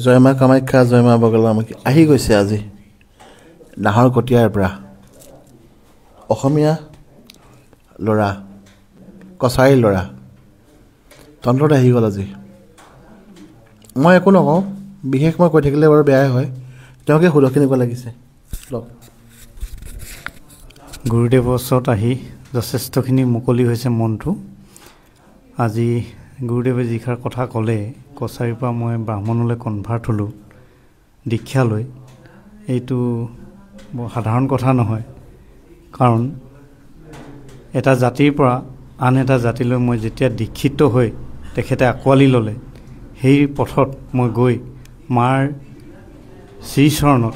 জয় মা কামাখ্যা, জয় মা বগলামুখী আহি গৈছে আজি নাহৰকটীয়াৰ পৰা অসমীয়া ল'ৰা, কছাৰী ল'ৰা তন্ত্ৰত আহি গ'ল আজি। মই একো নকওঁ, বিশেষ মই কৈ থাকিলে বাৰু বেয়াই হয়। তেওঁকে সুধক কেনেকুৱা লাগিছে। গুৰুদেৱৰ ওচৰত আহি যথেষ্টখিনি মুকলি হৈছে মনটো। আজি গুৰুদেৱে যিষাৰ কথা ক'লে, কছাৰীৰ পৰা মই ব্ৰাহ্মণলৈ কনভাৰ্ট হ'লোঁ দীক্ষা লৈ, এইটো বৰ সাধাৰণ কথা নহয়। কাৰণ এটা জাতিৰ পৰা আন এটা জাতিলৈ মই যেতিয়া দীক্ষিত হৈ তেখেতে আঁকোৱালি ল'লে, সেই পথত মই গৈ মাৰ শ্ৰীচৰণত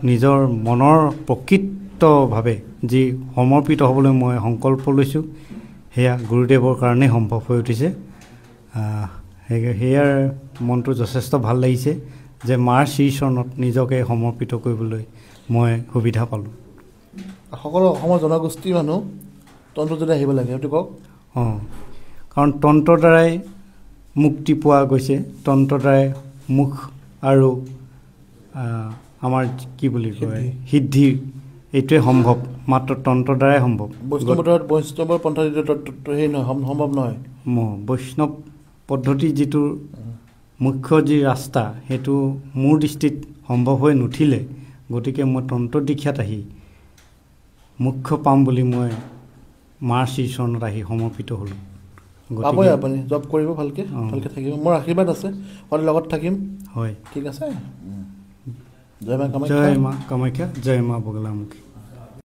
নিজৰ মনৰ প্ৰকৃতভাৱে যি সমৰ্পিত হ'বলৈ মই সংকল্প লৈছোঁ, সেয়া গুৰুদেৱৰ কাৰণেই সম্ভৱ হৈ উঠিছে। সেয়াৰ মনটো যথেষ্ট ভাল লাগিছে যে মাৰ শ্ৰীচৰণত নিজকে সমৰ্পিত কৰিবলৈ মই সুবিধা পালোঁ। সকলো অসমৰ জনগোষ্ঠীৰ মানুহ তন্ত্ৰ যদি আহিব লাগে সেইটো কওক। কাৰণ তন্ত্ৰৰ দ্বাৰাই মুক্তি পোৱা গৈছে, তন্ত্ৰৰ দ্বাৰাই মুখ আৰু আমাৰ কি বুলি কয় সিদ্ধি, এইটোৱে সম্ভৱ, মাত্ৰ তন্ত্ৰৰ দ্বাৰাই সম্ভৱ। বৈষ্ণৱৰ পন্থা হেৰি নহয়, সম্ভৱ নহয়। বৈষ্ণৱ পদ্ধতি যিটো মুখ্য যি ৰাস্তা, সেইটো মোৰ দৃষ্টিত সম্ভৱ হৈ নুঠিলে, গতিকে মই তন্ত্ৰ দীক্ষাত আহি মুখ্য পাম বুলি মই মাৰ শ্ৰীচৰণত আহি সমৰ্পিত হ'লোঁ। পাবই আপুনি, জব কৰিব ভালকৈ থাকিব, মোৰ আশীৰ্বাদ আছে, সদায় লগত থাকিম। হয়, ঠিক আছে। জয় মা কামাখ্যা, জয় মা কামাখ্যা, জয় মা বগলামুখী।